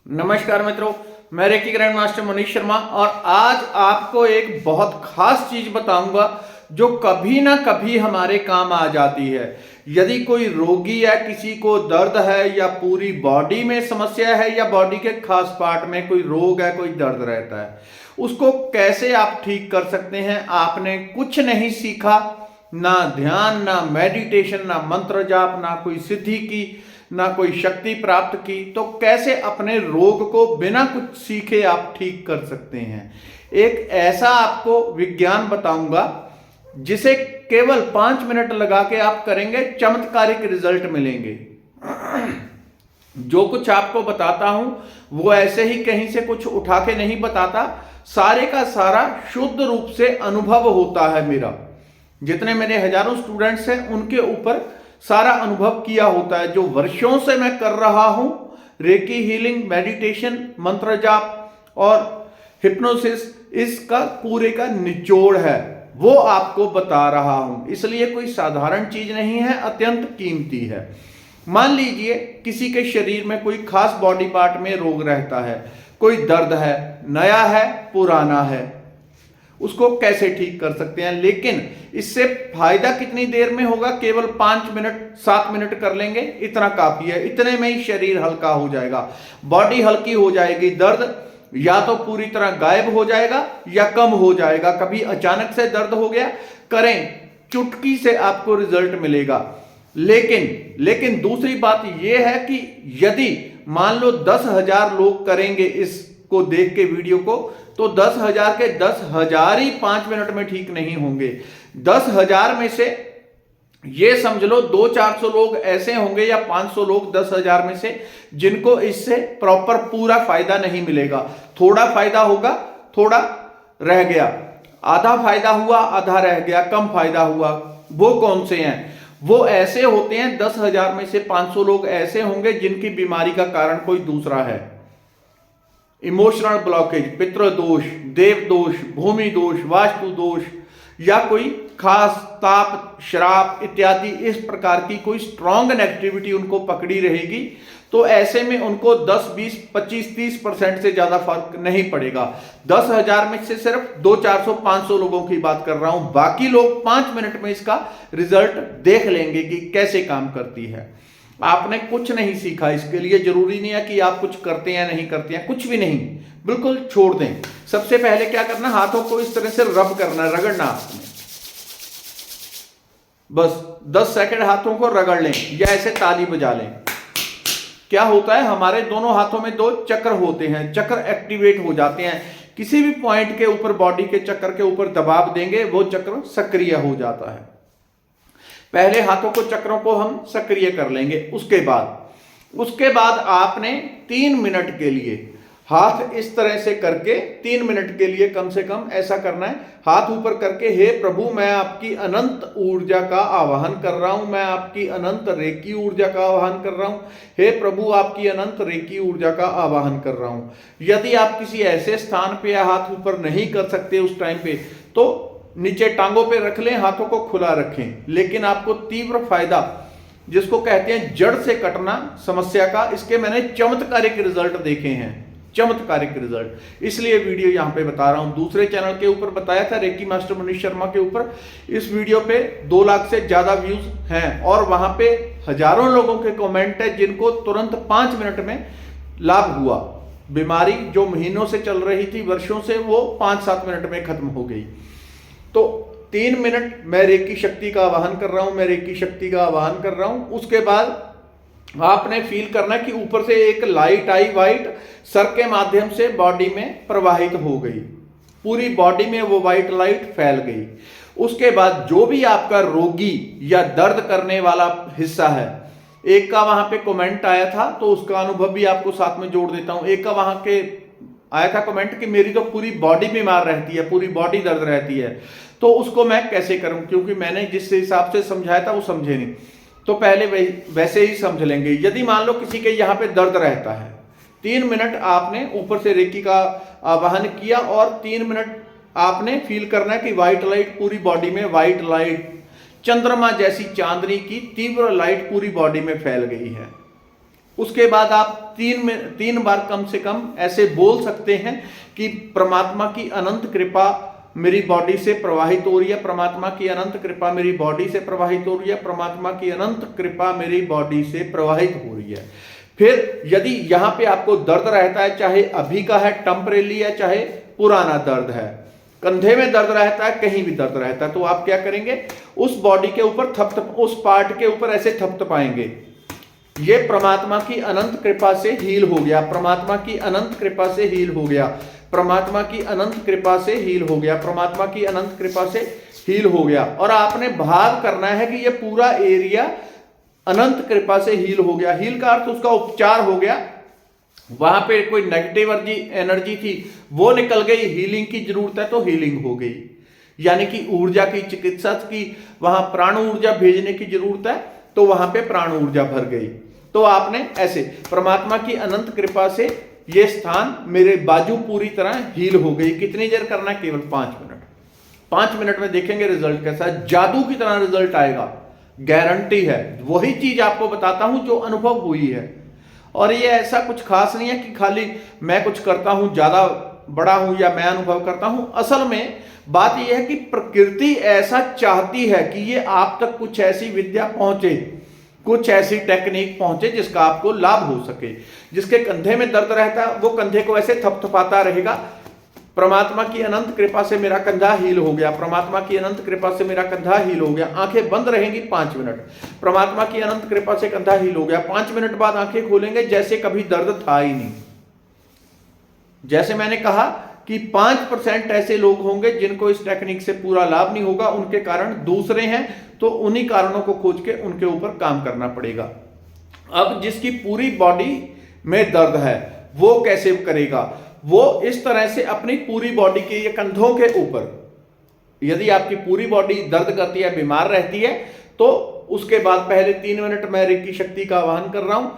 नमस्कार मित्रों, मैं reiki grand master Manish Sharma और आज आपको एक बहुत खास चीज बताऊंगा जो कभी ना कभी हमारे काम आ जाती है। यदि कोई रोगी या किसी को दर्द है या पूरी बॉडी में समस्या है या बॉडी के खास पार्ट में कोई रोग है, कोई दर्द रहता है, उसको कैसे आप ठीक कर सकते हैं। आपने कुछ नहीं सीखा, ना ध्यान, ना मेडिटेशन, ना मंत्र जाप, ना कोई सिद्धि की, ना कोई शक्ति प्राप्त की, तो कैसे अपने रोग को बिना कुछ सीखे आप ठीक कर सकते हैं। एक ऐसा आपको विज्ञान बताऊंगा जिसे केवल 5 मिनट लगा के आप करेंगे, चमत्कारिक रिजल्ट मिलेंगे। जो कुछ आपको बताता हूं वो ऐसे ही कहीं से कुछ उठा के नहीं बताता, सारे का सारा शुद्ध रूप से अनुभव होता है। मेरा जितने मेरे हजारों स्टूडेंट्स हैं उनके ऊपर सारा अनुभव किया होता है। जो वर्षों से मैं कर रहा हूं, रेकी हीलिंग, मेडिटेशन, मंत्र जाप और हिप्नोसिस, इसका पूरे का निचोड़ है, वो आपको बता रहा हूं। इसलिए कोई साधारण चीज नहीं है, अत्यंत कीमती है। मान लीजिए किसी के शरीर में कोई खास बॉडी पार्ट में रोग रहता है, कोई दर्द है, नया है, पुराना है, उसको कैसे ठीक कर सकते हैं। लेकिन इससे फायदा कितनी देर में होगा? केवल 5 मिनट 7 मिनट कर लेंगे, इतना काफी है। इतने में ही शरीर हल्का हो जाएगा, बॉडी हल्की हो जाएगी, दर्द या तो पूरी तरह गायब हो जाएगा या कम हो जाएगा। कभी अचानक से दर्द हो गया, करें, चुटकी से आपको रिजल्ट मिलेगा। लेकिन दूसरी बात यह है कि यदि मान लो 10,000 लोग करेंगे इसको देख के वीडियो को, तो 10,000 के 10,000 ही 5 मिनट में ठीक नहीं होंगे। 10,000 में से ये समझ लो 200-400 लोग ऐसे होंगे या 500 लोग 10,000 में से जिनको इससे प्रॉपर पूरा फायदा नहीं मिलेगा। थोड़ा फायदा होगा, थोड़ा रह गया, आधा फायदा हुआ, आधा रह गया, कम फायदा हुआ। वो कौन से हैं? वो ऐसे होते हैं 10,000 में से 500 लोग ऐसे होंगे जिनकी बीमारी का कारण कोई दूसरा है। इमोशनल ब्लॉकेज, पितृ दोष, देव दोष, भूमि दोष, वास्तु दोष या कोई खास ताप, श्राप इत्यादि इस प्रकार की कोई स्ट्रॉन्ग नेगेटिविटी उनको पकड़ी रहेगी। तो ऐसे में उनको 10, 20, 25, 30% से ज्यादा फर्क नहीं पड़ेगा। 10,000 में से सिर्फ 200, 400, 500 लोगों की बात कर रहा हूं। बाकी लोग 5 मिनट में इसका रिजल्ट देख लेंगे कि कैसे काम करती है। आपने कुछ नहीं सीखा, इसके लिए जरूरी नहीं है कि आप कुछ करते हैं नहीं करते हैं, कुछ भी नहीं, बिल्कुल छोड़ दें। सबसे पहले क्या करना, हाथों को इस तरह से रब करना, रगड़ना। आपने बस 10 सेकंड हाथों को रगड़ लें या ऐसे ताली बजा लें। क्या होता है, हमारे दोनों हाथों में 2 चक्र होते हैं, चक्र एक्टिवेट हो जाते हैं। किसी भी पॉइंट के ऊपर, बॉडी के चक्र के ऊपर दबाव देंगे, वो चक्र सक्रिय हो जाता है। पहले हाथों को, चक्रों को हम सक्रिय कर लेंगे। उसके बाद आपने 3 मिनट के लिए हाथ इस तरह से करके 3 मिनट के लिए कम से कम ऐसा करना है। हाथ ऊपर करके, हे प्रभु, मैं आपकी अनंत ऊर्जा का आवाहन कर रहा हूं, मैं आपकी अनंत रेकी ऊर्जा का आवाहन कर रहा हूं, हे प्रभु, आपकी अनंत रेकी ऊर्जा का आवाहन कर रहा हूं। यदि आप किसी ऐसे स्थान पे हाथ ऊपर नहीं कर सकते उस टाइम पे, तो नीचे टांगों पे रख लें, हाथों को खुला रखें। लेकिन आपको तीव्र फायदा, जिसको कहते हैं जड़ से कटना समस्या का, इसके मैंने चमत्कारिक रिजल्ट देखे हैं, चमत्कारिक रिजल्ट। इसलिए वीडियो यहां पे बता रहा हूं। दूसरे चैनल के ऊपर बताया था, रेकी मास्टर मनीष शर्मा के ऊपर। इस वीडियो पे 2 लाख से ज्यादा व्यूज हैं और वहां पे हजारों लोगों के कमेंट है जिनको तुरंत 5 मिनट में लाभ हुआ। बीमारी जो महीनों से चल रही थी, वर्षों से, वो 5-7 मिनट में खत्म हो गई। तो 3 मिनट मैं रेकी शक्ति का आवाहन कर रहा हूं, मैं रेकी शक्ति का आवाहन कर रहा हूं। उसके बाद आपने फील करना कि ऊपर से एक लाइट आई, व्हाइट, सर के माध्यम से बॉडी में प्रवाहित हो गई, पूरी बॉडी में वो व्हाइट लाइट फैल गई। उसके बाद जो भी आपका रोगी या दर्द करने वाला हिस्सा है, एक का वहां पे कमेंट आया था, तो उसका अनुभव भी आपको साथ में जोड़ देता हूं। एक का वहां के आया था कमेंट कि मेरी तो पूरी बॉडी बीमार रहती है, पूरी बॉडी दर्द रहती है, तो उसको मैं कैसे करूं, क्योंकि मैंने जिस हिसाब से समझाया था वो समझे नहीं। तो पहले वैसे ही समझ लेंगे। यदि मान लो किसी के यहां पे दर्द रहता है, 3 मिनट आपने ऊपर से रेकी का आवाहन किया और 3 मिनट आपने फील करना है कि व्हाइट लाइट पूरी बॉडी में, व्हाइट लाइट, चंद्रमा जैसी चांदनी की तीव्र लाइट पूरी बॉडी में फैल गई है। उसके बाद आप 3 बार कम से कम ऐसे बोल सकते हैं कि परमात्मा की अनंत कृपा मेरी बॉडी से प्रवाहित हो रही है, परमात्मा की अनंत कृपा मेरी बॉडी से प्रवाहित हो रही है, परमात्मा की अनंत कृपा मेरी बॉडी से प्रवाहित हो रही है। फिर यदि यहां पे आपको दर्द रहता है, चाहे अभी का है टेम्परेरी है, चाहे पुराना दर्द है, कंधे में दर्द रहता है, कहीं भी दर्द रहता है, तो आप क्या करेंगे, उस बॉडी के ऊपर उस पार्ट के ऊपर ऐसे थपथपाएंगे। ये परमात्मा की अनंत कृपा से हील हो गया, परमात्मा की अनंत कृपा से हील हो गया, परमात्मा की अनंत कृपा से हील हो गया, परमात्मा की अनंत कृपा से हील हो गया। और आपने भाव करना है कि ये पूरा एरिया अनंत कृपा से हील हो गया। हील का अर्थ उसका उपचार हो गया, वहां पे कोई नेगेटिव एनर्जी थी वो निकल गई, हीलिंग की जरूरत है तो हीलिंग हो गई, यानी कि ऊर्जा की चिकित्सा की, वहां प्राण ऊर्जा भेजने की जरूरत है तो वहां पे प्राण ऊर्जा भर गई। तो आपने ऐसे परमात्मा की अनंत कृपा से ये स्थान मेरे बाजू पूरी तरह हील हो गई। कितनी देर करना है, केवल 5 मिनट। 5 मिनट में देखेंगे रिजल्ट कैसा, जादू की तरह रिजल्ट आएगा, गारंटी है। वही चीज आपको बताता हूं जो अनुभव हुई है। और ये ऐसा कुछ खास नहीं है कि खाली मैं कुछ करता हूं, ज्यादा बड़ा हूं या मैं अनुभव करता हूं। असल में बात यह है कि प्रकृति ऐसा चाहती है कि ये आप तक कुछ ऐसी विद्या पहुंचे, कुछ ऐसी टेक्निक पहुंचे जिसका आपको लाभ हो सके। जिसके कंधे में दर्द रहता है वो कंधे को ऐसे थपथपाता रहेगा, परमात्मा की अनंत कृपा से मेरा कंधा हील हो गया, परमात्मा की अनंत कृपा से मेरा कंधा हील हो गया। आंखें बंद रहेंगी 5 मिनट, परमात्मा की अनंत कृपा से कंधा हील हो गया। 5 मिनट बाद आंखें खोलेंगे जैसे कभी दर्द था ही नहीं। जैसे मैंने कहा कि 5% ऐसे लोग होंगे जिनको इस टेक्निक से पूरा लाभ नहीं होगा, उनके कारण दूसरे हैं, तो उन्हीं कारणों को खोज के उनके ऊपर काम करना पड़ेगा। अब जिसकी पूरी बॉडी में दर्द है वो कैसे करेगा, वो इस तरह से अपनी पूरी बॉडी के ये कंधों के ऊपर, यदि आपकी पूरी बॉडी दर्द करती है, बीमार रहती है, तो उसके बाद पहले 3 मिनट मैं रेकी शक्ति का आह्वान कर रहा हूं,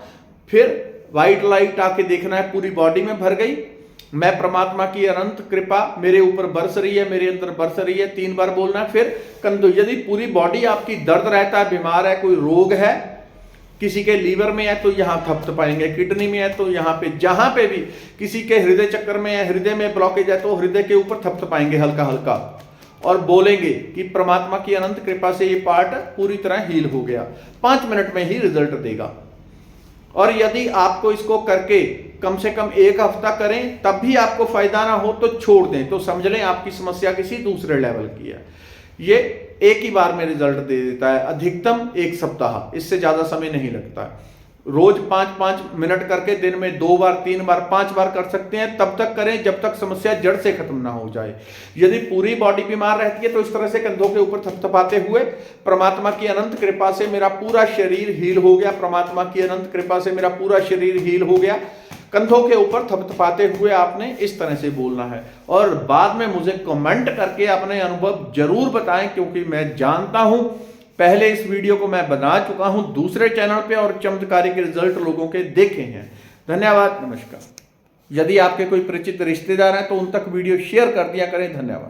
फिर व्हाइट लाइट आके देखना है पूरी बॉडी में भर गई, मैं परमात्मा की अनंत कृपा मेरे ऊपर बरस रही है, मेरे अंदर बरस रही है, 3 बार बोलना है। फिर कंधों, यदि पूरी बॉडी आपकी दर्द रहता है, बीमार है, कोई रोग है, किसी के लीवर में है तो यहां थपथपाएंगे, किडनी में है तो यहां पे, जहां पे भी, किसी के हृदय चक्र में है, हृदय में ब्लॉकेज है तो हृदय के ऊपर थपथपाएंगे हल्का हल्का और बोलेंगे कि परमात्मा की अनंत कृपा से ये पार्ट पूरी तरह हील हो गया। 5 मिनट में ही रिजल्ट देगा। और यदि आपको इसको करके कम से कम 1 हफ्ता करें तब भी आपको फायदा ना हो तो छोड़ दें, तो समझ लें आपकी समस्या किसी दूसरे लेवल की है। ये एक ही बार में रिजल्ट दे देता है, अधिकतम 1 सप्ताह, इससे ज्यादा समय नहीं लगता है। रोज 5-5 मिनट करके दिन में 2 बार, 3 बार, 5 बार कर सकते हैं। तब तक करें जब तक समस्या जड़ से खत्म ना हो जाए। यदि पूरी बॉडी बीमार रहती है तो इस तरह से कंधों के ऊपर थपथपाते हुए, परमात्मा की अनंत कृपा से मेरा पूरा शरीर हील हो गया, परमात्मा की अनंत कृपा से मेरा पूरा शरीर हील हो गया, कंधों के ऊपर थपथपाते हुए आपने इस तरह से बोलना है। और बाद में मुझे कमेंट करके अपने अनुभव जरूर बताएं, क्योंकि मैं जानता हूं, पहले इस वीडियो को मैं बना चुका हूं दूसरे चैनल पे और चमत्कारी के रिजल्ट लोगों के देखे हैं। धन्यवाद, नमस्कार। यदि आपके कोई परिचित रिश्तेदार हैं तो उन तक वीडियो शेयर कर दिया करें। धन्यवाद।